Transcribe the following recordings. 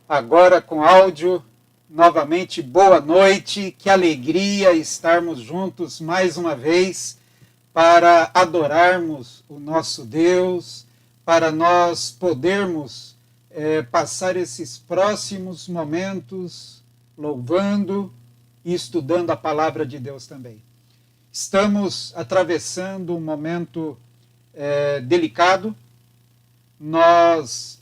agora com áudio. Novamente, boa noite, que alegria estarmos juntos mais uma vez para adorarmos o nosso Deus, para nós podermos passar esses próximos momentos louvando e estudando a palavra de Deus também. Estamos atravessando um momento delicado. Nós,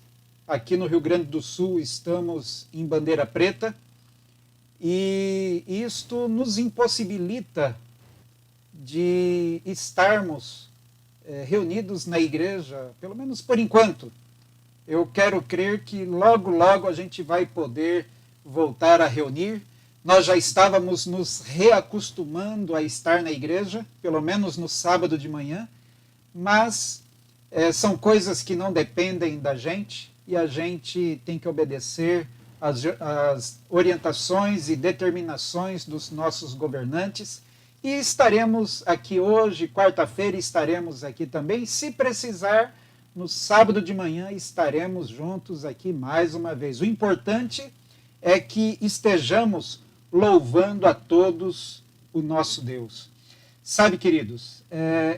aqui no Rio Grande do Sul, estamos em bandeira preta e isto nos impossibilita de estarmos reunidos na igreja, pelo menos por enquanto. Eu quero crer que logo, logo a gente vai poder voltar a reunir. Nós já estávamos nos reacostumando a estar na igreja, pelo menos no sábado de manhã, mas são coisas que não dependem da gente e a gente tem que obedecer às orientações e determinações dos nossos governantes. E estaremos aqui hoje, quarta-feira, estaremos aqui também. Se precisar, no sábado de manhã estaremos juntos aqui mais uma vez. O importante é que estejamos louvando a todos o nosso Deus. Sabe, queridos,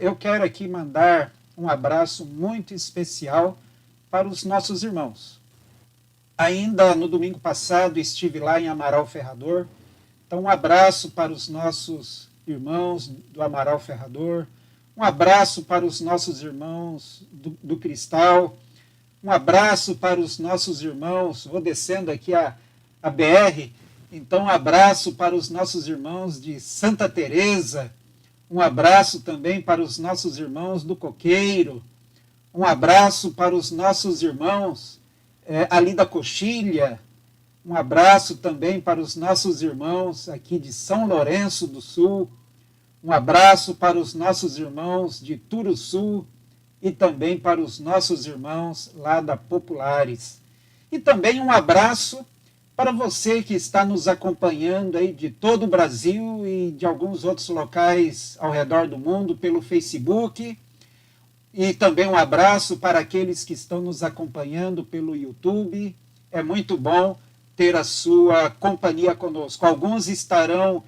eu quero aqui mandar um abraço muito especial para os nossos irmãos. Ainda no domingo passado estive lá em Amaral Ferrador, então um abraço para os nossos irmãos do Amaral Ferrador, um abraço para os nossos irmãos do Cristal, um abraço para os nossos irmãos, vou descendo aqui a BR, então um abraço para os nossos irmãos de Santa Teresa, um abraço também para os nossos irmãos do Coqueiro, um abraço para os nossos irmãos ali da Coxilha, um abraço também para os nossos irmãos aqui de São Lourenço do Sul, um abraço para os nossos irmãos de Turuçu e também para os nossos irmãos lá da Populares. E também um abraço para você que está nos acompanhando aí de todo o Brasil e de alguns outros locais ao redor do mundo pelo Facebook. E também um abraço para aqueles que estão nos acompanhando pelo YouTube. É muito bom ter a sua companhia conosco. Alguns estarão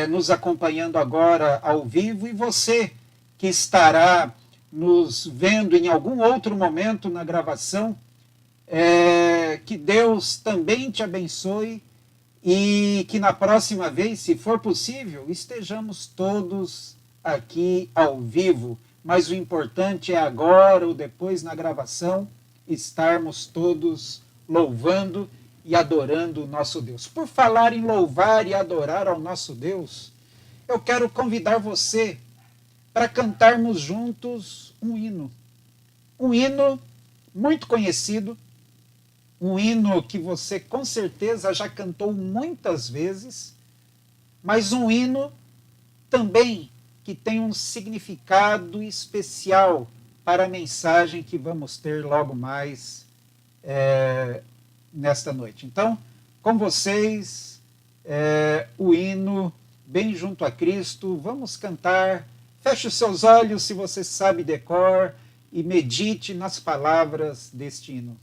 nos acompanhando agora ao vivo e você que estará nos vendo em algum outro momento na gravação, que Deus também te abençoe e que na próxima vez, se for possível, estejamos todos aqui ao vivo. Mas o importante é agora ou depois na gravação estarmos todos louvando e adorando o nosso Deus. Por falar em louvar e adorar ao nosso Deus, eu quero convidar você para cantarmos juntos um hino. Um hino muito conhecido, um hino que você com certeza já cantou muitas vezes, mas um hino também que tem um significado especial para a mensagem que vamos ter logo mais nesta noite. Então, com vocês, o hino Bem Junto a Cristo, vamos cantar. Feche os seus olhos se você sabe de cor e medite nas palavras deste hino.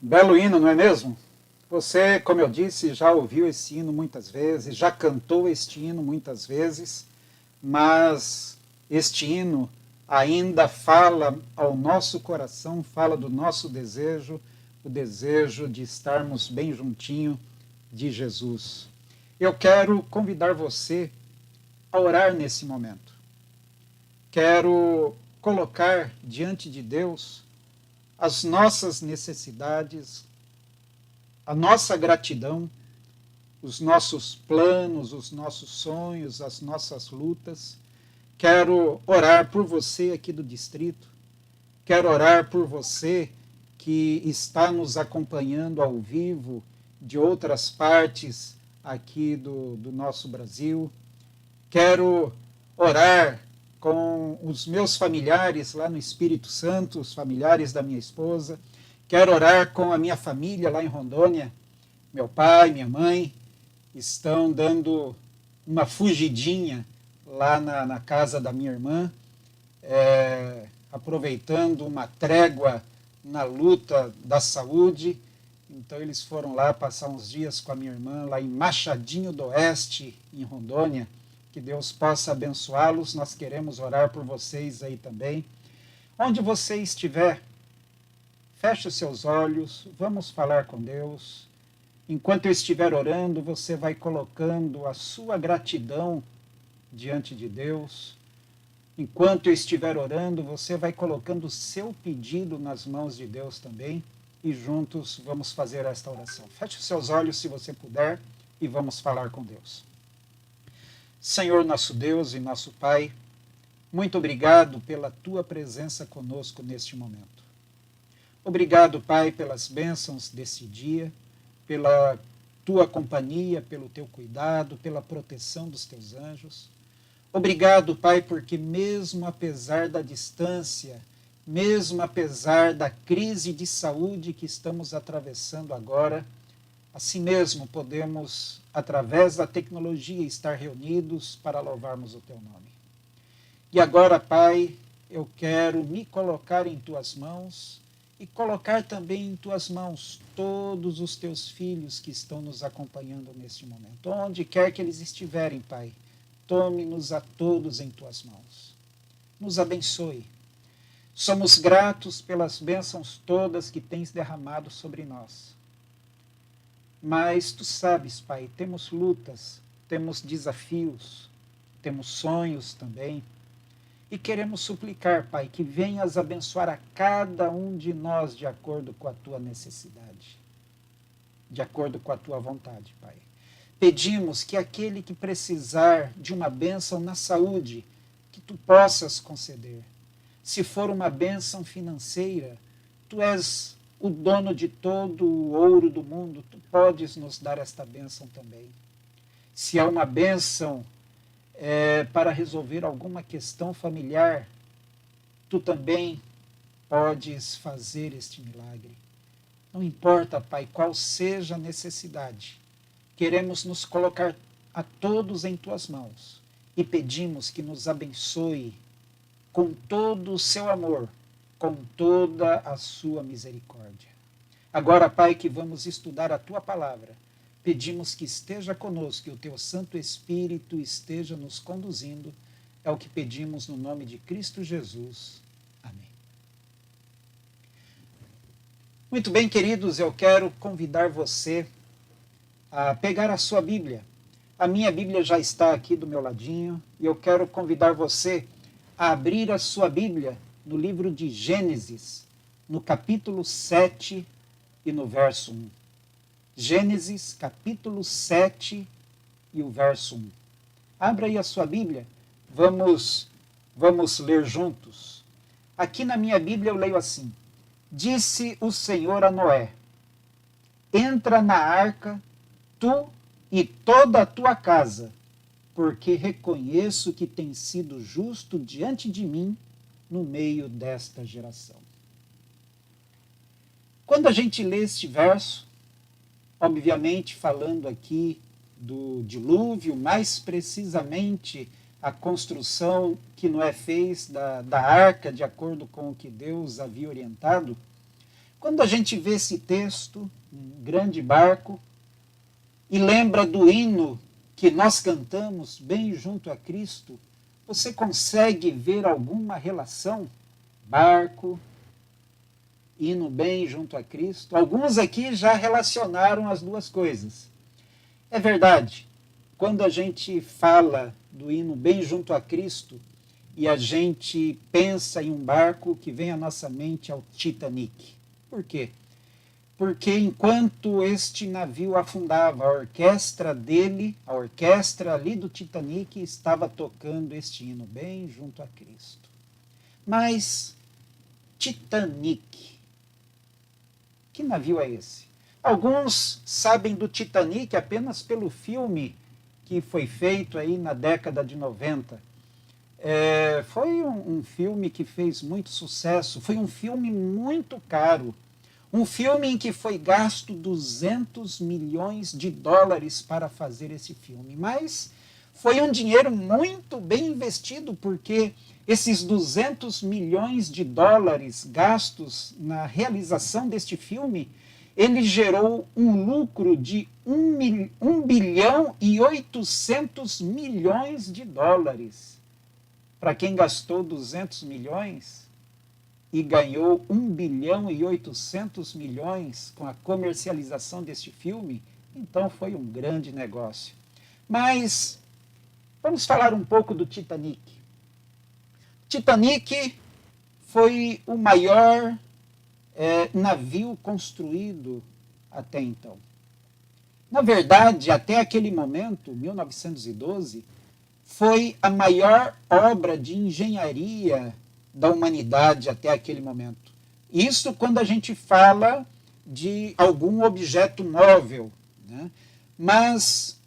Belo hino, não é mesmo? Você, como eu disse, já ouviu esse hino muitas vezes, já cantou este hino muitas vezes, mas este hino ainda fala ao nosso coração, fala do nosso desejo, o desejo de estarmos bem juntinho de Jesus. Eu quero convidar você a orar nesse momento. Quero colocar diante de Deus as nossas necessidades, a nossa gratidão, os nossos planos, os nossos sonhos, as nossas lutas. Quero orar por você aqui do distrito. Quero orar por você que está nos acompanhando ao vivo de outras partes aqui do nosso Brasil. Quero orar com os meus familiares lá no Espírito Santo, os familiares da minha esposa. Quero orar com a minha família lá em Rondônia. Meu pai, minha mãe estão dando uma fugidinha lá na casa da minha irmã, aproveitando uma trégua na luta da saúde. Então eles foram lá passar uns dias com a minha irmã, lá em Machadinho do Oeste, em Rondônia. Que Deus possa abençoá-los. Nós queremos orar por vocês aí também. Onde você estiver, feche os seus olhos, vamos falar com Deus. Enquanto eu estiver orando, você vai colocando a sua gratidão diante de Deus. Enquanto eu estiver orando, você vai colocando o seu pedido nas mãos de Deus também. E juntos vamos fazer esta oração. Feche os seus olhos se você puder e vamos falar com Deus. Senhor nosso Deus e nosso Pai, muito obrigado pela Tua presença conosco neste momento. Obrigado, Pai, pelas bênçãos desse dia, pela Tua companhia, pelo Teu cuidado, pela proteção dos Teus anjos. Obrigado, Pai, porque mesmo apesar da distância, mesmo apesar da crise de saúde que estamos atravessando agora, assim mesmo podemos, através da tecnologia, estar reunidos para louvarmos o Teu nome. E agora, Pai, eu quero me colocar em Tuas mãos e colocar também em Tuas mãos todos os Teus filhos que estão nos acompanhando neste momento. Onde quer que eles estiverem, Pai, tome-nos a todos em Tuas mãos. Nos abençoe. Somos gratos pelas bênçãos todas que Tens derramado sobre nós. Mas Tu sabes, Pai, temos lutas, temos desafios, temos sonhos também. E queremos suplicar, Pai, que venhas abençoar a cada um de nós de acordo com a Tua necessidade, de acordo com a Tua vontade, Pai. Pedimos que aquele que precisar de uma bênção na saúde, que Tu possas conceder. Se for uma bênção financeira, Tu és o dono de todo o ouro do mundo, Tu podes nos dar esta bênção também. Se é uma bênção para resolver alguma questão familiar, Tu também podes fazer este milagre. Não importa, Pai, qual seja a necessidade, queremos nos colocar a todos em Tuas mãos e pedimos que nos abençoe com todo o Seu amor, com toda a Sua misericórdia. Agora, Pai, que vamos estudar a Tua palavra, pedimos que esteja conosco, que o Teu Santo Espírito esteja nos conduzindo. É o que pedimos no nome de Cristo Jesus. Amém. Muito bem, queridos, eu quero convidar você a pegar a sua Bíblia. A minha Bíblia já está aqui do meu ladinho e eu quero convidar você a abrir a sua Bíblia no livro de Gênesis, no capítulo 7 e no verso 1. Gênesis, capítulo 7 e o verso 1. Abra aí a sua Bíblia, vamos ler juntos. Aqui na minha Bíblia eu leio assim: Disse o Senhor a Noé: Entra na arca, tu e toda a tua casa, porque reconheço que tens sido justo diante de mim no meio desta geração. Quando a gente lê este verso, obviamente falando aqui do dilúvio, mais precisamente a construção que Noé fez da arca, de acordo com o que Deus havia orientado, Quando a gente vê esse texto, um grande barco, e lembra do hino que nós cantamos bem junto a Cristo, você consegue ver alguma relação? Barco, hino bem junto a Cristo. Alguns aqui já relacionaram as duas coisas. É verdade, quando a gente fala do hino bem junto a Cristo e a gente pensa em um barco, que vem à nossa mente é o Titanic. Por quê? Porque enquanto este navio afundava, a orquestra dele, a orquestra ali do Titanic, estava tocando este hino bem junto a Cristo. Mas Titanic, que navio é esse? Alguns sabem do Titanic apenas pelo filme que foi feito aí na década de 90. Foi um filme que fez muito sucesso, foi um filme muito caro. Um filme em que foi gasto 200 milhões de dólares para fazer esse filme. Mas foi um dinheiro muito bem investido, porque esses 200 milhões de dólares gastos na realização deste filme, ele gerou um lucro de 1 bilhão e 800 milhões de dólares. Para quem gastou 200 milhões e ganhou 1 bilhão e 800 milhões com a comercialização deste filme, então foi um grande negócio. Mas vamos falar um pouco do Titanic. Titanic foi o maior navio construído até então. Na verdade, até aquele momento, 1912, foi a maior obra de engenharia da humanidade até aquele momento. Isso quando a gente fala de algum objeto móvel, né? Mas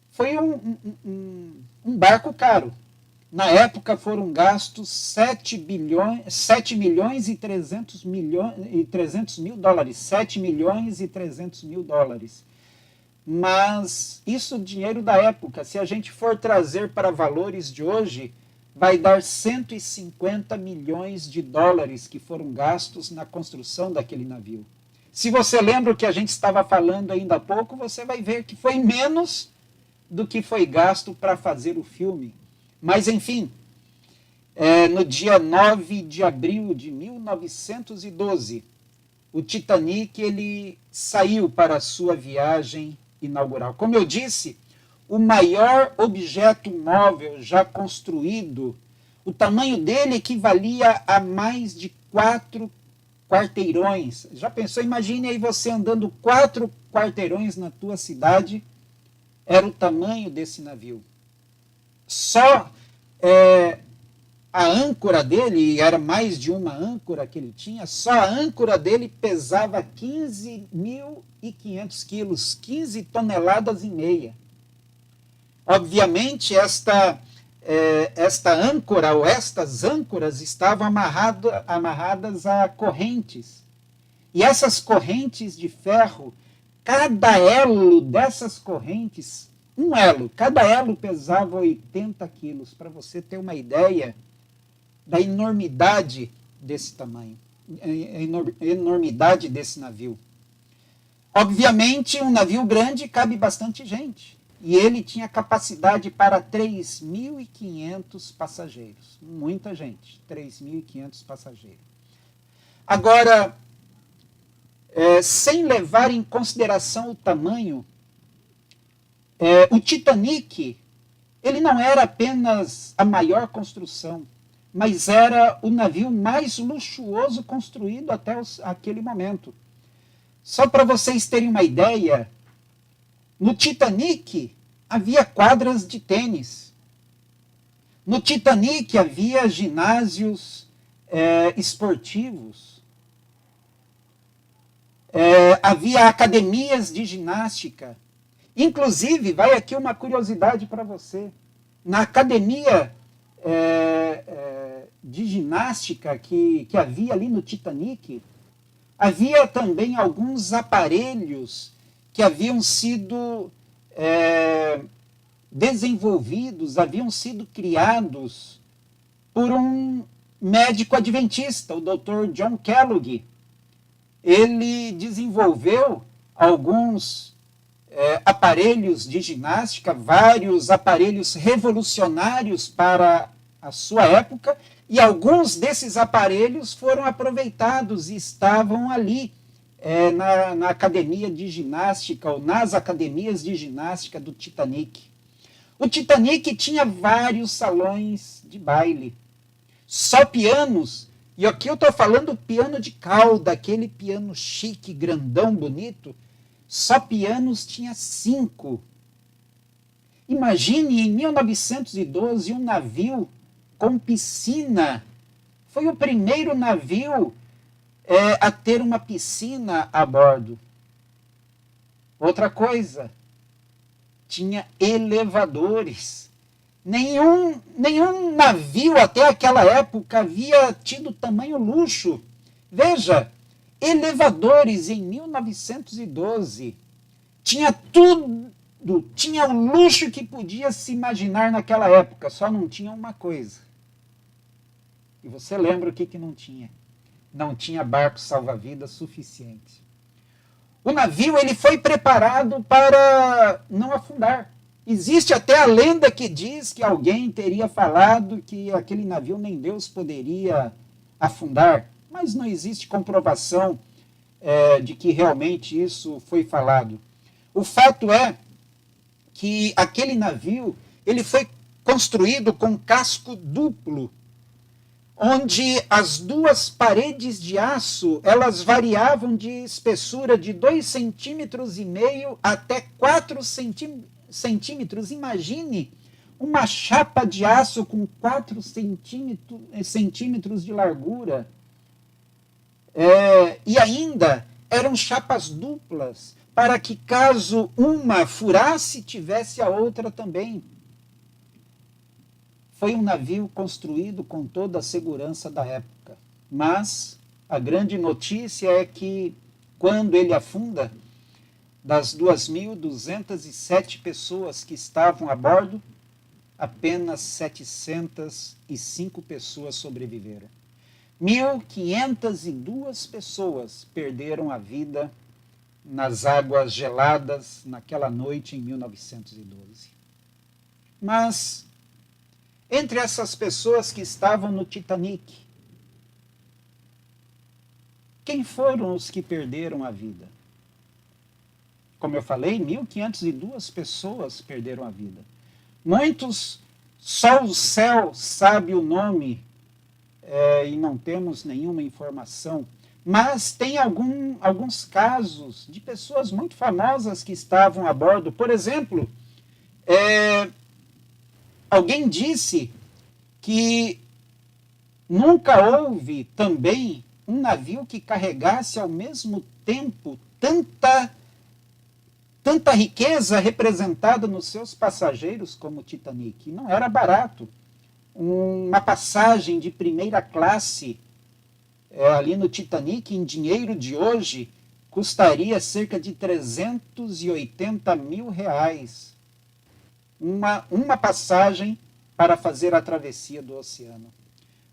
foi um barco caro. Na época foram gastos 7 milhões e 300 mil dólares. 7 milhões e 300 mil dólares. Mas isso é dinheiro da época. Se a gente for trazer para valores de hoje, vai dar 150 milhões de dólares que foram gastos na construção daquele navio. Se você lembra o que a gente estava falando ainda há pouco, você vai ver que foi menos do que foi gasto para fazer o filme. Mas, enfim, no dia 9 de abril de 1912, o Titanic ele saiu para a sua viagem inaugural. Como eu disse, o maior objeto móvel já construído, o tamanho dele equivalia a mais de 4 quarteirões. Já pensou? Imagine aí você andando 4 quarteirões na tua cidade, era o tamanho desse navio. Só a âncora dele, era mais de uma âncora que ele tinha, só a âncora dele pesava 15.500 quilos, 15 toneladas e meia. Obviamente, esta âncora, ou estas âncoras, estavam amarradas a correntes. E essas correntes de ferro, cada elo dessas correntes, cada elo pesava 80 quilos, para você ter uma ideia da enormidade desse tamanho, a enormidade desse navio. Obviamente, um navio grande cabe bastante gente. E ele tinha capacidade para 3.500 passageiros. Muita gente, 3.500 passageiros. Agora, sem levar em consideração o tamanho, o Titanic, ele não era apenas a maior construção, mas era o navio mais luxuoso construído até aquele momento. Só para vocês terem uma ideia, no Titanic havia quadras de tênis. No Titanic havia ginásios esportivos. Havia academias de ginástica. Inclusive, vai aqui uma curiosidade para você. Na academia de ginástica que havia ali no Titanic, havia também alguns aparelhos que haviam sido desenvolvidos, haviam sido criados por um médico adventista, o Dr. John Kellogg. ele desenvolveu alguns aparelhos de ginástica, vários aparelhos revolucionários para a sua época, e alguns desses aparelhos foram aproveitados e estavam ali na academia de ginástica, ou nas academias de ginástica do Titanic. O Titanic tinha vários salões de baile, só pianos, e aqui eu estou falando piano de cauda, aquele piano chique, grandão, bonito, só pianos tinha 5. Imagine, em 1912, um navio com piscina. Foi o primeiro navio a ter uma piscina a bordo. Outra coisa, tinha elevadores. Nenhum navio até aquela época havia tido tamanho luxo. Veja, elevadores em 1912. Tinha tudo, tinha o luxo que podia se imaginar naquela época, só não tinha uma coisa. E você lembra o que não tinha? Não tinha barco salva-vidas suficiente. O navio ele foi preparado para não afundar. Existe até a lenda que diz que alguém teria falado que aquele navio nem Deus poderia afundar, mas não existe comprovação de que realmente isso foi falado. O fato é que aquele navio ele foi construído com casco duplo, onde as duas paredes de aço elas variavam de espessura de 2,5 centímetros até 4 centímetros. Imagine uma chapa de aço com 4 centímetros de largura. E ainda eram chapas duplas, para que caso uma furasse, tivesse a outra também. Foi um navio construído com toda a segurança da época. Mas a grande notícia é que, quando ele afunda, das 2.207 pessoas que estavam a bordo, apenas 705 pessoas sobreviveram. 1.502 pessoas perderam a vida nas águas geladas naquela noite em 1912. Mas, entre essas pessoas que estavam no Titanic, quem foram os que perderam a vida? Como eu falei, 1.502 pessoas perderam a vida. Muitos, só o céu sabe o nome e não temos nenhuma informação. Mas tem alguns casos de pessoas muito famosas que estavam a bordo. Por exemplo, alguém disse que nunca houve também um navio que carregasse ao mesmo tempo tanta riqueza representada nos seus passageiros como o Titanic. Não era barato. Uma passagem de primeira classe ali no Titanic, em dinheiro de hoje, custaria cerca de 380 mil reais. Uma passagem para fazer a travessia do oceano.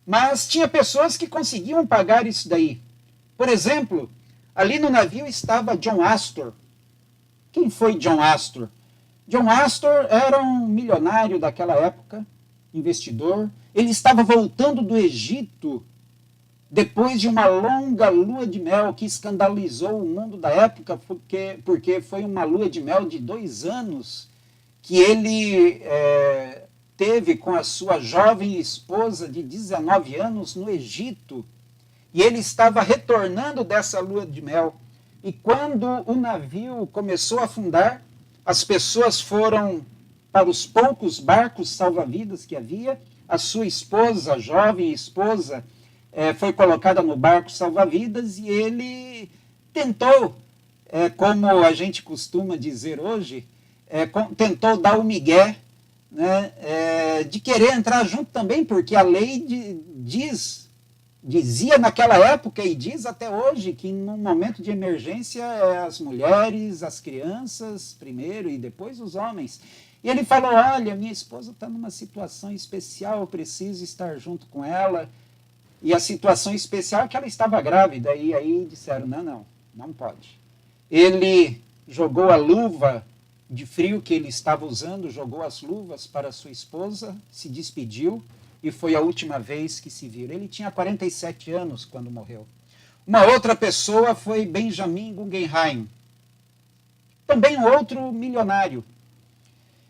Mas tinha pessoas que conseguiam pagar isso daí. Por exemplo, ali no navio estava John Astor. Quem foi John Astor? John Astor era um milionário daquela época, investidor. Ele estava voltando do Egito depois de uma longa lua de mel que escandalizou o mundo da época, porque foi uma lua de mel de 2 anos que ele teve com a sua jovem esposa de 19 anos no Egito. E ele estava retornando dessa lua de mel. E quando o navio começou a afundar, as pessoas foram para os poucos barcos salva-vidas que havia. A sua esposa, a jovem esposa, foi colocada no barco salva-vidas e ele tentou, como a gente costuma dizer hoje, tentou dar o migué, né, de querer entrar junto também, porque a lei dizia naquela época e diz até hoje que num momento de emergência as mulheres, as crianças primeiro e depois os homens. E ele falou, olha, minha esposa está numa situação especial, eu preciso estar junto com ela. E a situação especial é que ela estava grávida, e aí disseram, não pode. Ele jogou a luva de frio que ele estava usando, jogou as luvas para sua esposa, se despediu, e foi a última vez que se viram. Ele tinha 47 anos quando morreu. Uma outra pessoa foi Benjamin Guggenheim, também um outro milionário.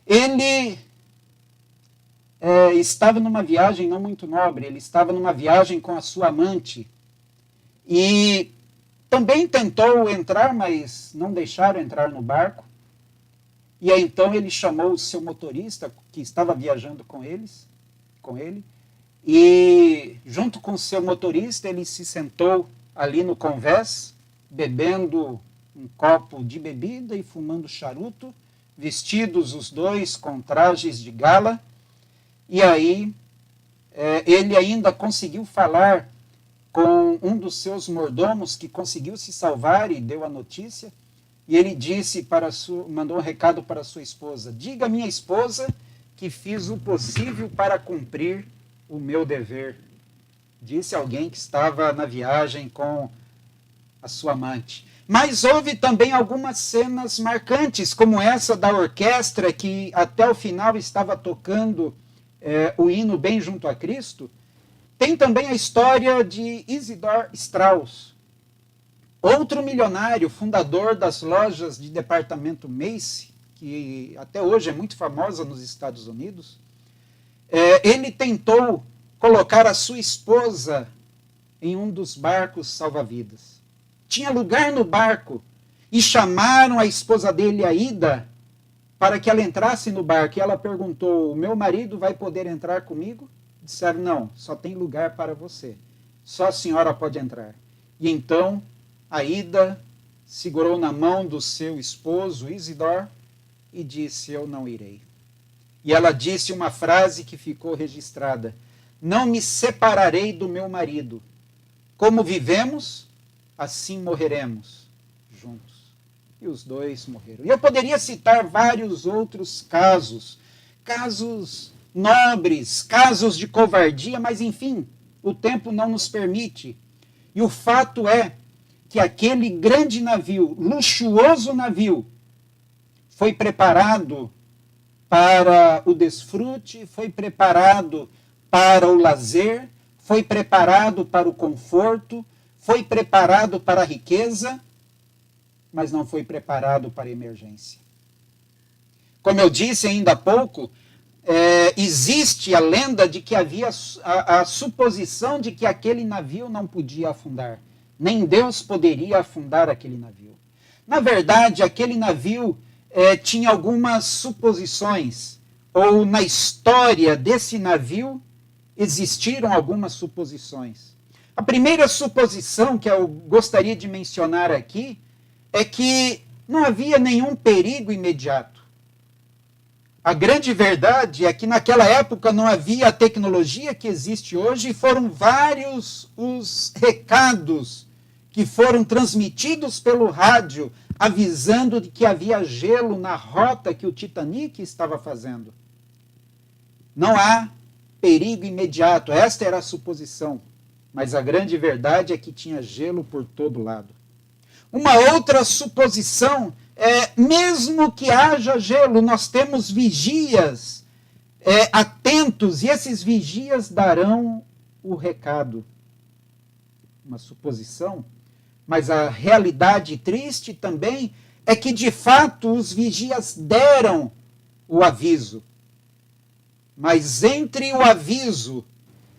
Ele estava numa viagem não muito nobre, ele estava numa viagem com a sua amante e também tentou entrar, mas não deixaram entrar no barco. E aí, então ele chamou o seu motorista, que estava viajando com ele, e junto com o seu motorista ele se sentou ali no convés, bebendo um copo de bebida e fumando charuto, vestidos os dois com trajes de gala. E aí ele ainda conseguiu falar com um dos seus mordomos que conseguiu se salvar e deu a notícia. E ele disse mandou um recado para sua esposa: diga à minha esposa que fiz o possível para cumprir o meu dever. Disse alguém que estava na viagem com a sua amante. Mas houve também algumas cenas marcantes, como essa da orquestra que até o final estava tocando o hino Bem Junto a Cristo. Tem também a história de Isidor Strauss, outro milionário, fundador das lojas de departamento Macy, que até hoje é muito famosa nos Estados Unidos. Ele tentou colocar a sua esposa em um dos barcos salva-vidas. Tinha lugar no barco e chamaram a esposa dele, Aida, para que ela entrasse no barco. E ela perguntou: o meu marido vai poder entrar comigo? Disseram: não, só tem lugar para você. Só a senhora pode entrar. E então Aida segurou na mão do seu esposo, Isidor, e disse: eu não irei. E ela disse uma frase que ficou registrada: não me separarei do meu marido. Como vivemos, assim morreremos juntos. E os dois morreram. E eu poderia citar vários outros casos nobres, casos de covardia, mas enfim, o tempo não nos permite. E o fato é que aquele grande navio, luxuoso navio, foi preparado para o desfrute, foi preparado para o lazer, foi preparado para o conforto, foi preparado para a riqueza, mas não foi preparado para a emergência. Como eu disse ainda há pouco, existe a lenda de que havia a suposição de que aquele navio não podia afundar. Nem Deus poderia afundar aquele navio. Na verdade, aquele navio tinha algumas suposições, ou na história desse navio existiram algumas suposições. A primeira suposição que eu gostaria de mencionar aqui é que não havia nenhum perigo imediato. A grande verdade é que naquela época não havia a tecnologia que existe hoje e foram vários os recados que foram transmitidos pelo rádio avisando de que havia gelo na rota que o Titanic estava fazendo. Não há perigo imediato, esta era a suposição, mas a grande verdade é que tinha gelo por todo lado. Uma outra suposição mesmo que haja gelo, nós temos vigias atentos, e esses vigias darão o recado. Uma suposição, mas a realidade triste também é que, de fato, os vigias deram o aviso. Mas entre o aviso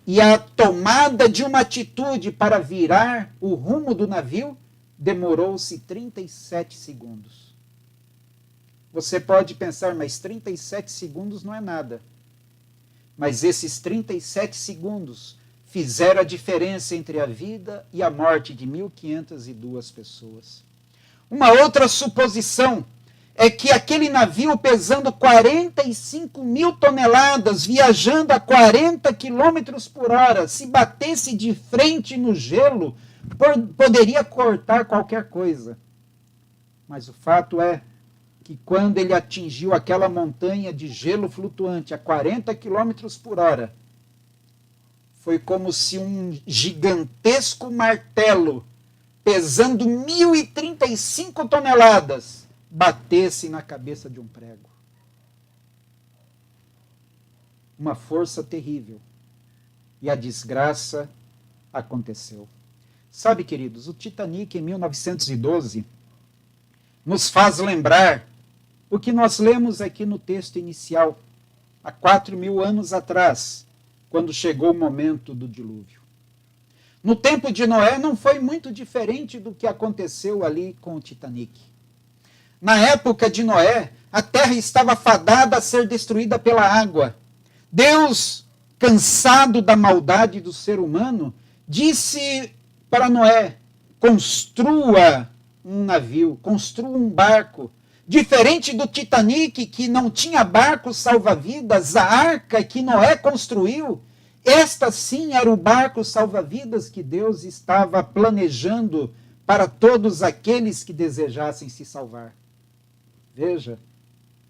e a tomada de uma atitude para virar o rumo do navio, demorou-se 37 segundos. Você pode pensar, mas 37 segundos não é nada. Mas esses 37 segundos fizeram a diferença entre a vida e a morte de 1.502 pessoas. Uma outra suposição é que aquele navio pesando 45 mil toneladas, viajando a 40 quilômetros por hora, se batesse de frente no gelo, poderia cortar qualquer coisa. Mas o fato é que quando ele atingiu aquela montanha de gelo flutuante a 40 quilômetros por hora, foi como se um gigantesco martelo, pesando 1.035 toneladas, batesse na cabeça de um prego. Uma força terrível. E a desgraça aconteceu. Sabe, queridos, o Titanic, em 1912, nos faz lembrar o que nós lemos aqui no texto inicial, há 4.000 anos atrás, quando chegou o momento do dilúvio. No tempo de Noé não foi muito diferente do que aconteceu ali com o Titanic. Na época de Noé, a terra estava fadada a ser destruída pela água. Deus, cansado da maldade do ser humano, disse para Noé: construa um navio, construa um barco. Diferente do Titanic, que não tinha barco salva-vidas, a arca que Noé construiu, esta sim era o barco salva-vidas que Deus estava planejando para todos aqueles que desejassem se salvar. Veja,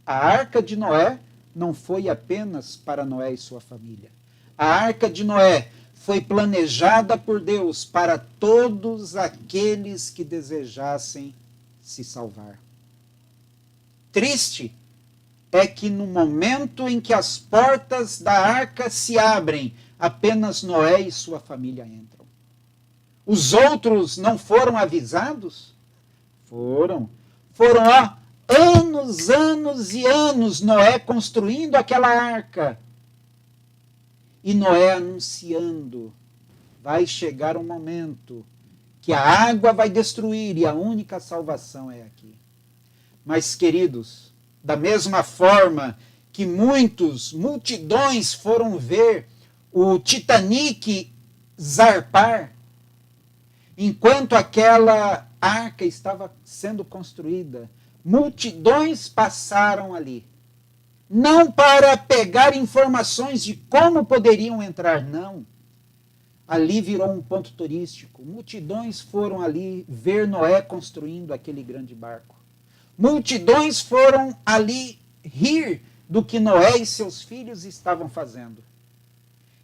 a arca de Noé não foi apenas para Noé e sua família. A arca de Noé foi planejada por Deus para todos aqueles que desejassem se salvar. Triste é que no momento em que as portas da arca se abrem, apenas Noé e sua família entram. Os outros não foram avisados? Foram. Foram anos e anos Noé construindo aquela arca. E Noé anunciando: vai chegar um momento que a água vai destruir e a única salvação é aqui. Mas, queridos, da mesma forma que multidões foram ver o Titanic zarpar, enquanto aquela arca estava sendo construída, multidões passaram ali. Não para pegar informações de como poderiam entrar, não. Ali virou um ponto turístico. Multidões foram ali ver Noé construindo aquele grande barco. Multidões foram ali rir do que Noé e seus filhos estavam fazendo.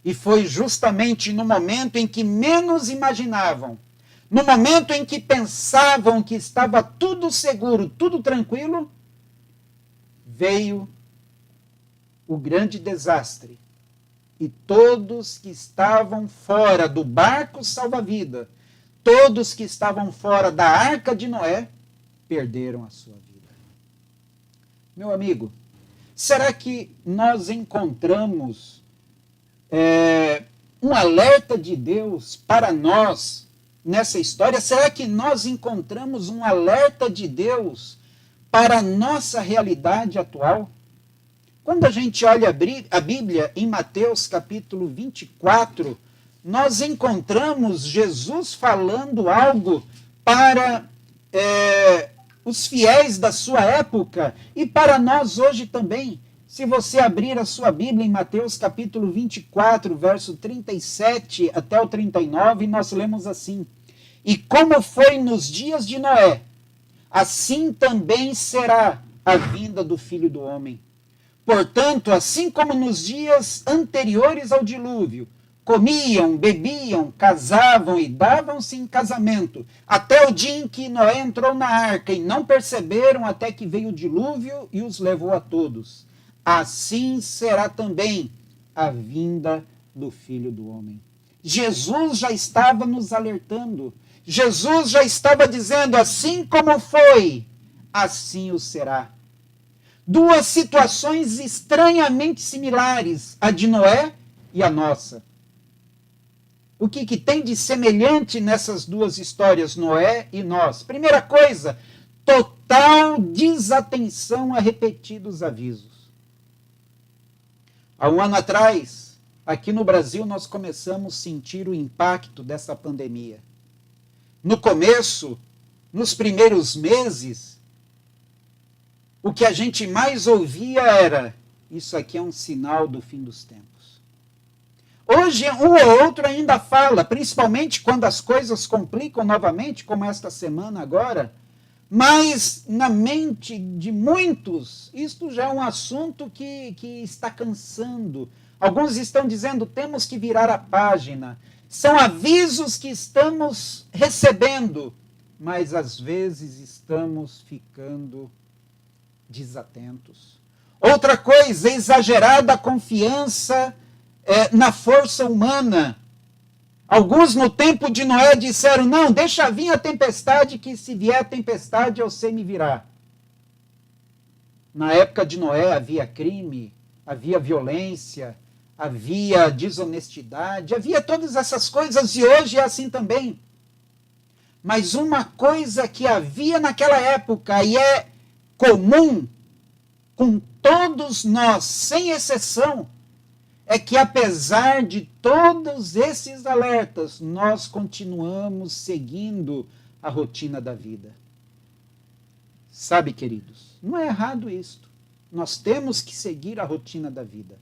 E foi justamente no momento em que menos imaginavam, no momento em que pensavam que estava tudo seguro, tudo tranquilo, veio o grande desastre. E todos que estavam fora do barco salva-vida, todos que estavam fora da arca de Noé, perderam a sua vida. Meu amigo, será que nós encontramos um alerta de Deus para nós nessa história? Será que nós encontramos um alerta de Deus para a nossa realidade atual? Quando a gente olha a Bíblia em Mateus capítulo 24, nós encontramos Jesus falando algo para os fiéis da sua época e para nós hoje também. Se você abrir a sua Bíblia em Mateus capítulo 24, verso 37 até o 39, nós lemos assim: e como foi nos dias de Noé, assim também será a vinda do Filho do Homem. Portanto, assim como nos dias anteriores ao dilúvio, comiam, bebiam, casavam e davam-se em casamento, até o dia em que Noé entrou na arca, e não perceberam até que veio o dilúvio e os levou a todos. Assim será também a vinda do Filho do Homem. Jesus já estava nos alertando. Jesus já estava dizendo: assim como foi, assim o será. Duas situações estranhamente similares, a de Noé e a nossa. O que tem de semelhante nessas duas histórias, Noé e nós? Primeira coisa, total desatenção a repetidos avisos. Há um ano atrás, aqui no Brasil, nós começamos a sentir o impacto dessa pandemia. No começo, nos primeiros meses, o que a gente mais ouvia era: isso aqui é um sinal do fim dos tempos. Hoje, um ou outro ainda fala, principalmente quando as coisas complicam novamente, como esta semana agora, mas na mente de muitos, isto já é um assunto que está cansando. Alguns estão dizendo, temos que virar a página. São avisos que estamos recebendo, mas às vezes estamos ficando desatentos. Outra coisa, exagerada confiança na força humana. Alguns no tempo de Noé disseram, não, deixa vir a tempestade, que se vier a tempestade eu sei me virar. Na época de Noé havia crime, havia violência, havia desonestidade, havia todas essas coisas e hoje é assim também. Mas uma coisa que havia naquela época e é comum com todos nós, sem exceção, é que apesar de todos esses alertas, nós continuamos seguindo a rotina da vida. Sabe, queridos, não é errado isto. Nós temos que seguir a rotina da vida.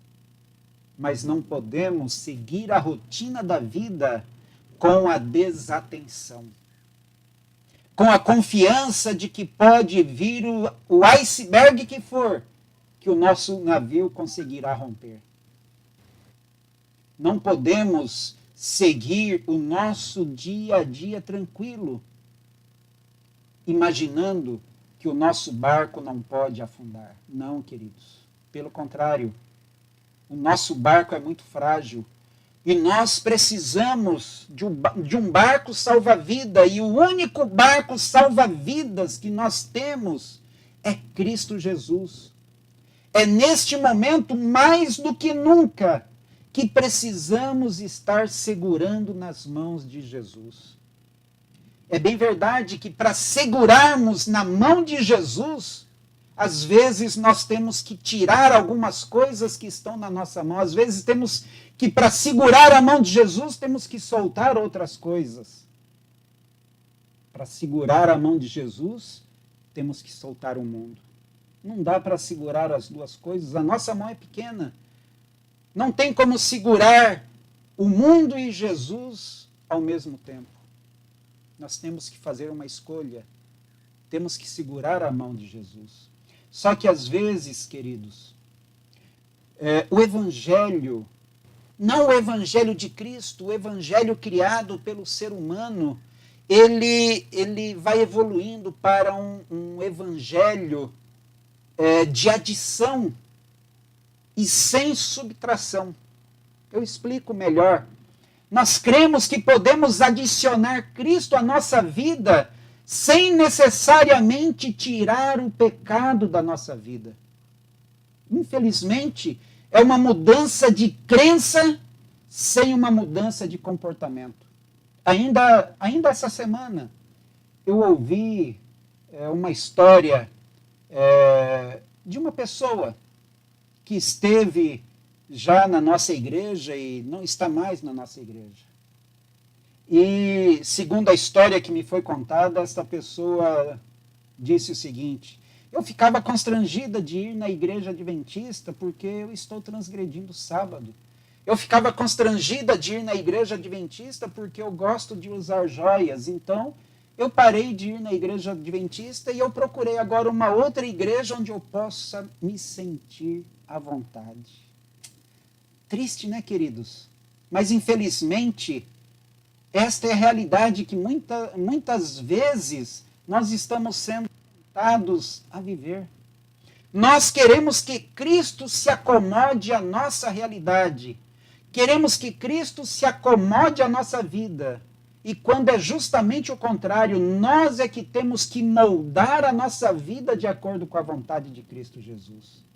Mas não podemos seguir a rotina da vida com a desatenção. Com a confiança de que pode vir o iceberg que for, que o nosso navio conseguirá romper. Não podemos seguir o nosso dia a dia tranquilo, imaginando que o nosso barco não pode afundar. Não, queridos. Pelo contrário, o nosso barco é muito frágil. E nós precisamos de um barco salva-vida. E o único barco salva-vidas que nós temos é Cristo Jesus. É neste momento, mais do que nunca, que precisamos estar segurando nas mãos de Jesus. É bem verdade que para segurarmos na mão de Jesus, às vezes nós temos que tirar algumas coisas que estão na nossa mão. Às vezes temos que, para segurar a mão de Jesus, temos que soltar outras coisas. Para segurar a mão de Jesus, temos que soltar o mundo. Não dá para segurar as duas coisas. A nossa mão é pequena. Não tem como segurar o mundo e Jesus ao mesmo tempo. Nós temos que fazer uma escolha. Temos que segurar a mão de Jesus. Só que às vezes, queridos, o Evangelho, não o Evangelho de Cristo, o Evangelho criado pelo ser humano, ele vai evoluindo para um Evangelho de adição e sem subtração. Eu explico melhor. Nós cremos que podemos adicionar Cristo à nossa vida sem necessariamente tirar o pecado da nossa vida. Infelizmente, é uma mudança de crença sem uma mudança de comportamento. Ainda essa semana, eu ouvi uma história de uma pessoa que esteve já na nossa igreja e não está mais na nossa igreja. E, segundo a história que me foi contada, esta pessoa disse o seguinte: eu ficava constrangida de ir na igreja adventista porque eu estou transgredindo o sábado. Eu ficava constrangida de ir na igreja adventista porque eu gosto de usar joias. Então, eu parei de ir na igreja adventista e eu procurei agora uma outra igreja onde eu possa me sentir à vontade. Triste, né, queridos? Mas, infelizmente, esta é a realidade que muitas vezes nós estamos sendo tentados a viver. Nós queremos que Cristo se acomode à nossa realidade. Queremos que Cristo se acomode à nossa vida. E quando é justamente o contrário, nós é que temos que moldar a nossa vida de acordo com a vontade de Cristo Jesus.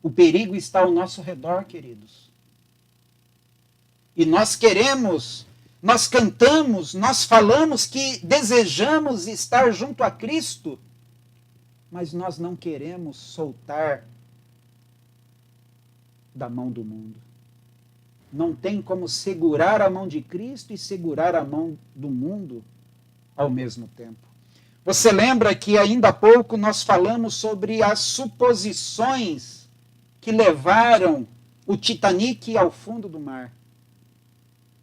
O perigo está ao nosso redor, queridos. E nós queremos, nós cantamos, nós falamos que desejamos estar junto a Cristo, mas nós não queremos soltar da mão do mundo. Não tem como segurar a mão de Cristo e segurar a mão do mundo ao mesmo tempo. Você lembra que ainda há pouco nós falamos sobre as suposições que levaram o Titanic ao fundo do mar.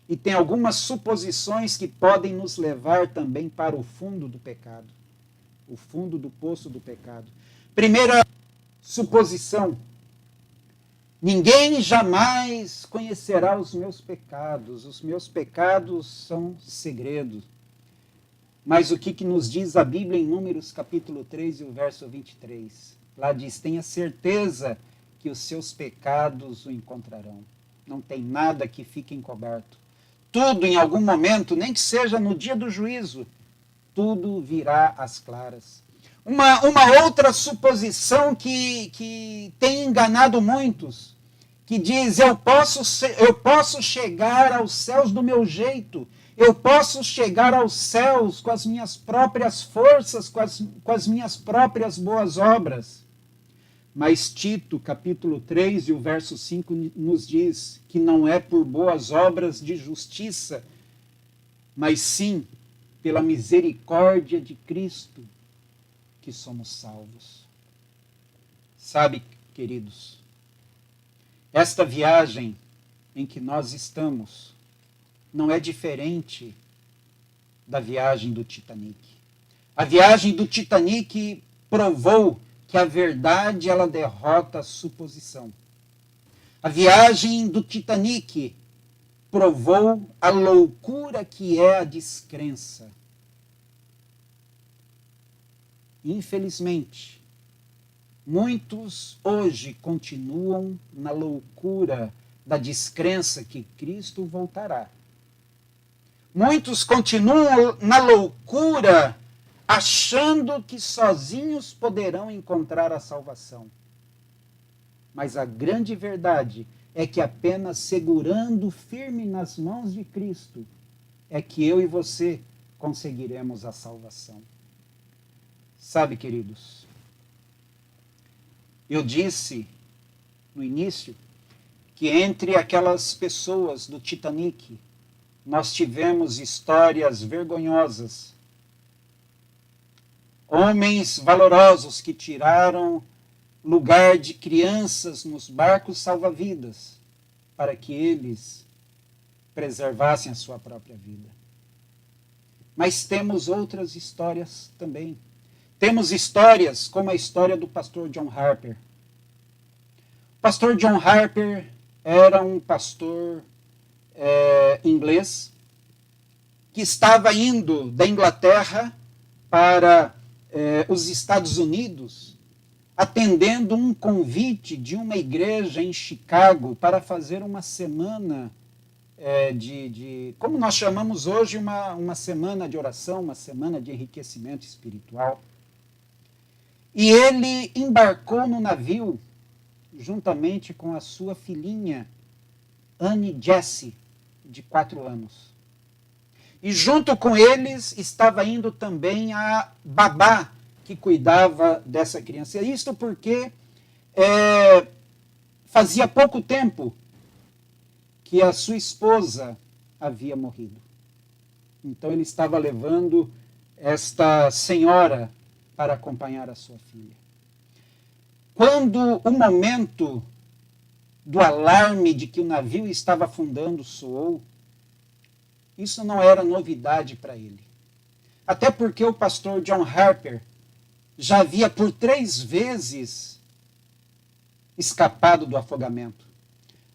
E tem algumas suposições que podem nos levar também para o fundo do pecado. O fundo do poço do pecado. Primeira suposição: Ninguém jamais conhecerá os meus pecados são segredos. Mas o que nos diz a Bíblia em Números capítulo 3 e o verso 23? Lá diz, tenha certeza que os seus pecados o encontrarão. Não tem nada que fique encoberto. Tudo em algum momento, nem que seja no dia do juízo, tudo virá às claras. Uma outra suposição que tem enganado muitos, que diz, eu posso chegar aos céus do meu jeito, eu posso chegar aos céus com as minhas próprias forças, com as minhas próprias boas obras. Mas Tito, capítulo 3 e o verso 5 nos diz que não é por boas obras de justiça, mas sim pela misericórdia de Cristo que somos salvos. Sabe, queridos, esta viagem em que nós estamos não é diferente da viagem do Titanic. A viagem do Titanic provou que a verdade ela derrota a suposição. A viagem do Titanic provou a loucura que é a descrença. Infelizmente, muitos hoje continuam na loucura da descrença que Cristo voltará. Muitos continuam na loucura achando que sozinhos poderão encontrar a salvação. Mas a grande verdade é que apenas segurando firme nas mãos de Cristo é que eu e você conseguiremos a salvação. Sabe, queridos, eu disse no início que entre aquelas pessoas do Titanic nós tivemos histórias vergonhosas. Homens valorosos que tiraram lugar de crianças nos barcos salva-vidas para que eles preservassem a sua própria vida. Mas temos outras histórias também. Temos histórias como a história do pastor John Harper. O pastor John Harper era um pastor inglês que estava indo da Inglaterra para os Estados Unidos, atendendo um convite de uma igreja em Chicago para fazer uma semana como nós chamamos hoje, uma semana de oração, uma semana de enriquecimento espiritual. E ele embarcou no navio juntamente com a sua filhinha, Anne Jessie, de 4 anos. E junto com eles estava indo também a babá que cuidava dessa criança. Isto porque fazia pouco tempo que a sua esposa havia morrido. Então ele estava levando esta senhora para acompanhar a sua filha. Quando o momento do alarme de que o navio estava afundando soou, isso não era novidade para ele. Até porque o pastor John Harper já havia por 3 vezes escapado do afogamento.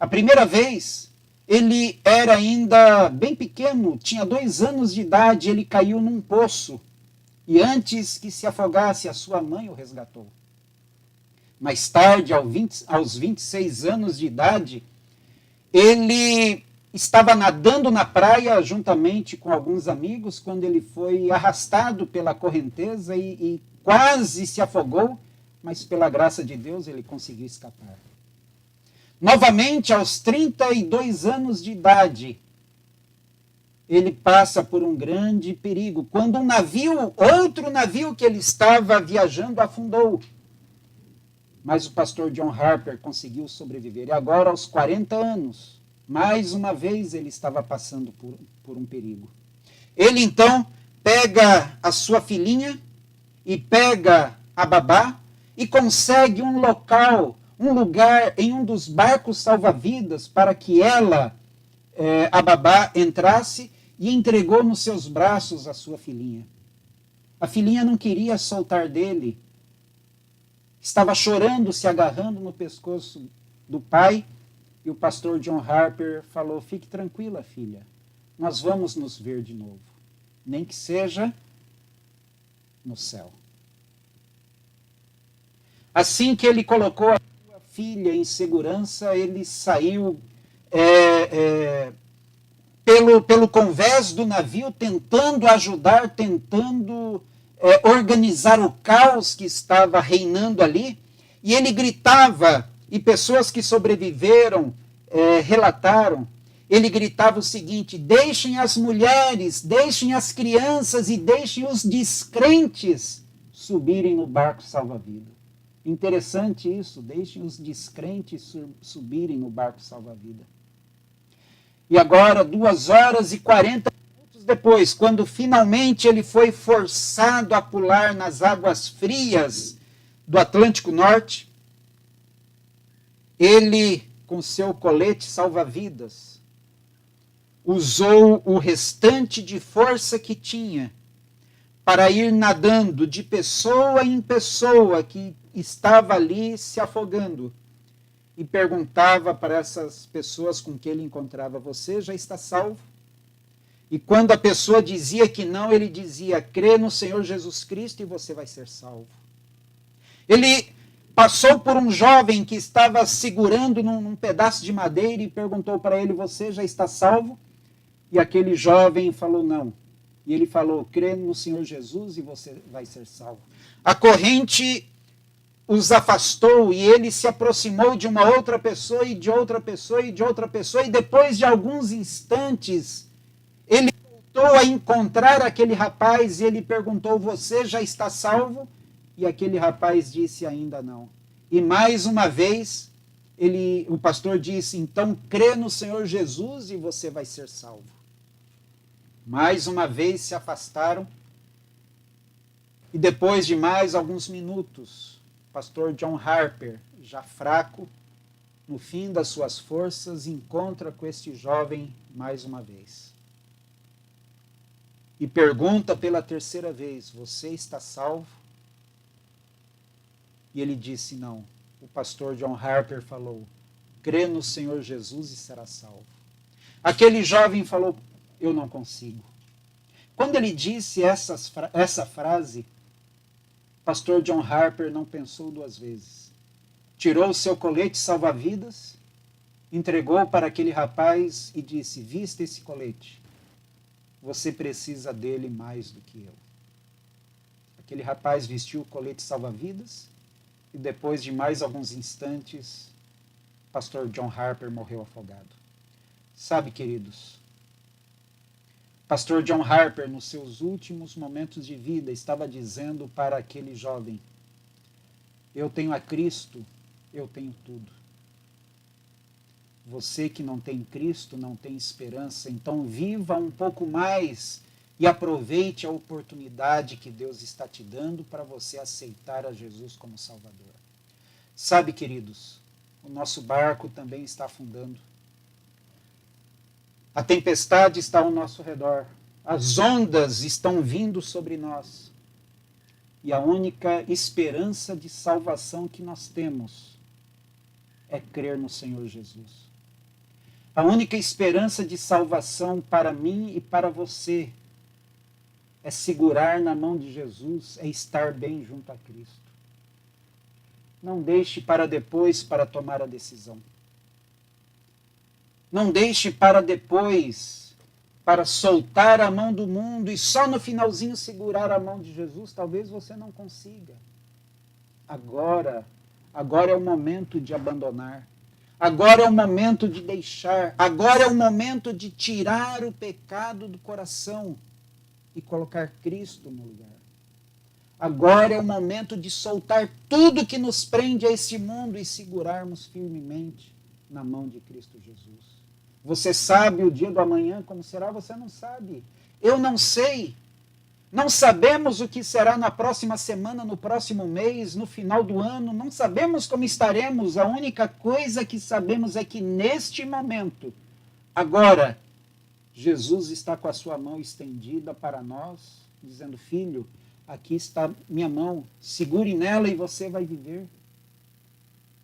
A primeira vez, ele era ainda bem pequeno, tinha 2 anos de idade, ele caiu num poço. E antes que se afogasse, a sua mãe o resgatou. Mais tarde, aos 26 anos de idade, ele estava nadando na praia juntamente com alguns amigos quando ele foi arrastado pela correnteza e quase se afogou, mas pela graça de Deus ele conseguiu escapar. Novamente, aos 32 anos de idade, ele passa por um grande perigo, quando um navio, outro navio que ele estava viajando, afundou. Mas o pastor John Harper conseguiu sobreviver. E agora, aos 40 anos, mais uma vez ele estava passando por um perigo. Ele então pega a sua filhinha e pega a babá e consegue um lugar em um dos barcos salva-vidas para que ela, a babá, entrasse e entregou nos seus braços a sua filhinha. A filhinha não queria soltar dele. Estava chorando, se agarrando no pescoço do pai, e o pastor John Harper falou: fique tranquila, filha, nós vamos nos ver de novo, nem que seja no céu. Assim que ele colocou a sua filha em segurança, ele saiu pelo convés do navio, tentando ajudar, tentando organizar o caos que estava reinando ali, e ele gritava, e pessoas que sobreviveram relataram, ele gritava o seguinte: deixem as mulheres, deixem as crianças e deixem os descrentes subirem no barco salva-vida. Interessante isso, deixem os descrentes subirem no barco salva-vida. E agora, 2 horas e 40 minutos depois, quando finalmente ele foi forçado a pular nas águas frias do Atlântico Norte, ele, com seu colete salva-vidas, usou o restante de força que tinha para ir nadando de pessoa em pessoa que estava ali se afogando, e perguntava para essas pessoas com que ele encontrava: você já está salvo? E quando a pessoa dizia que não, ele dizia: crê no Senhor Jesus Cristo e você vai ser salvo. Ele passou por um jovem que estava segurando num pedaço de madeira e perguntou para ele: você já está salvo? E aquele jovem falou: não. E ele falou: crê no Senhor Jesus e você vai ser salvo. A corrente os afastou e ele se aproximou de uma outra pessoa e de outra pessoa e de outra pessoa, e depois de alguns instantes ele voltou a encontrar aquele rapaz e ele perguntou: você já está salvo? E aquele rapaz disse: ainda não. E mais uma vez o pastor disse: então crê no Senhor Jesus e você vai ser salvo. Mais uma vez se afastaram, e depois de mais alguns minutos, pastor John Harper, já fraco, no fim das suas forças, encontra com este jovem mais uma vez. E pergunta pela terceira vez: você está salvo? E ele disse: não. O pastor John Harper falou: crê no Senhor Jesus e será salvo. Aquele jovem falou: eu não consigo. Quando ele disse essa frase, pastor John Harper não pensou 2 vezes. Tirou o seu colete salva-vidas, entregou para aquele rapaz e disse: vista esse colete, você precisa dele mais do que eu. Aquele rapaz vestiu o colete salva-vidas e depois de mais alguns instantes, pastor John Harper morreu afogado. Sabe, queridos, pastor John Harper, nos seus últimos momentos de vida, estava dizendo para aquele jovem: eu tenho a Cristo, eu tenho tudo. Você que não tem Cristo, não tem esperança, então viva um pouco mais e aproveite a oportunidade que Deus está te dando para você aceitar a Jesus como Salvador. Sabe, queridos, o nosso barco também está afundando. A tempestade está ao nosso redor. As ondas estão vindo sobre nós. E a única esperança de salvação que nós temos é crer no Senhor Jesus. A única esperança de salvação para mim e para você é segurar na mão de Jesus, é estar bem junto a Cristo. Não deixe para depois para tomar a decisão. Não deixe para depois, para soltar a mão do mundo e só no finalzinho segurar a mão de Jesus. Talvez você não consiga. Agora é o momento de abandonar. Agora é o momento de deixar. Agora é o momento de tirar o pecado do coração e colocar Cristo no lugar. Agora é o momento de soltar tudo que nos prende a este mundo e segurarmos firmemente na mão de Cristo Jesus. Você sabe o dia do amanhã como será? Você não sabe. Eu não sei. Não sabemos o que será na próxima semana, no próximo mês, no final do ano. Não sabemos como estaremos. A única coisa que sabemos é que neste momento, agora, Jesus está com a sua mão estendida para nós, dizendo: filho, aqui está minha mão, segure nela e você vai viver.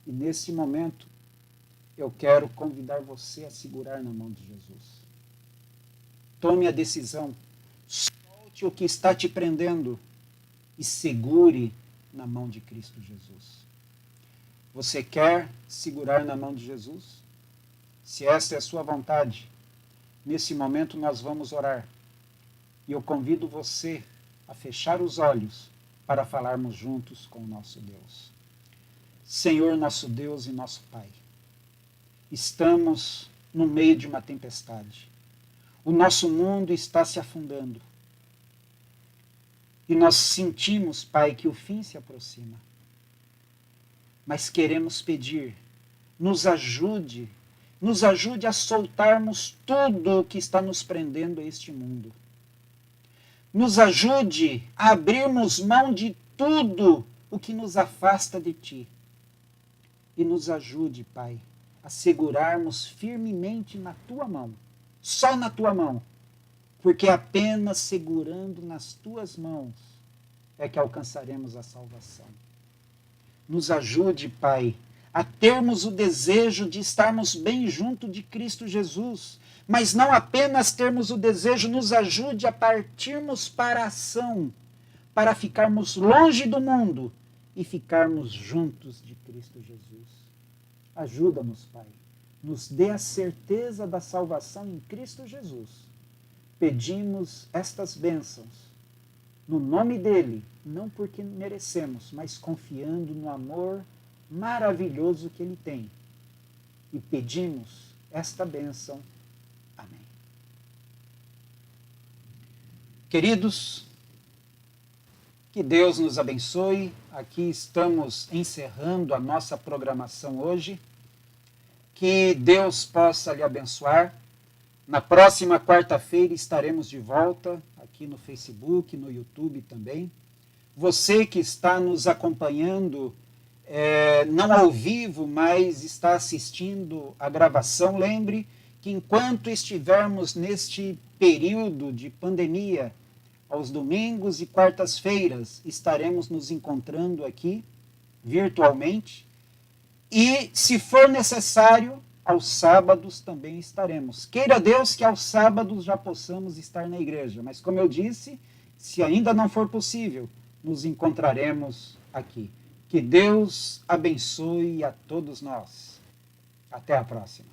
E nesse momento, eu quero convidar você a segurar na mão de Jesus. Tome a decisão, solte o que está te prendendo e segure na mão de Cristo Jesus. Você quer segurar na mão de Jesus? Se esta é a sua vontade, nesse momento nós vamos orar. E eu convido você a fechar os olhos para falarmos juntos com o nosso Deus. Senhor, nosso Deus e nosso Pai, estamos no meio de uma tempestade. O nosso mundo está se afundando. E nós sentimos, Pai, que o fim se aproxima. Mas queremos pedir, nos ajude a soltarmos tudo o que está nos prendendo a este mundo. Nos ajude a abrirmos mão de tudo o que nos afasta de Ti. E nos ajude, Pai, a segurarmos firmemente na Tua mão, só na Tua mão, porque apenas segurando nas Tuas mãos é que alcançaremos a salvação. Nos ajude, Pai, a termos o desejo de estarmos bem junto de Cristo Jesus, mas não apenas termos o desejo, nos ajude a partirmos para a ação, para ficarmos longe do mundo e ficarmos juntos de Cristo Jesus. Ajuda-nos, Pai, nos dê a certeza da salvação em Cristo Jesus. Pedimos estas bênçãos no nome dele, não porque merecemos, mas confiando no amor maravilhoso que ele tem. E pedimos esta bênção. Amém. Queridos, que Deus nos abençoe. Aqui estamos encerrando a nossa programação hoje. Que Deus possa lhe abençoar. Na próxima quarta-feira estaremos de volta aqui no Facebook, no YouTube também. Você que está nos acompanhando, não ao vivo, mas está assistindo a gravação, lembre que enquanto estivermos neste período de pandemia, aos domingos e quartas-feiras, estaremos nos encontrando aqui virtualmente. E, se for necessário, aos sábados também estaremos. Queira Deus que aos sábados já possamos estar na igreja. Mas, como eu disse, se ainda não for possível, nos encontraremos aqui. Que Deus abençoe a todos nós. Até a próxima.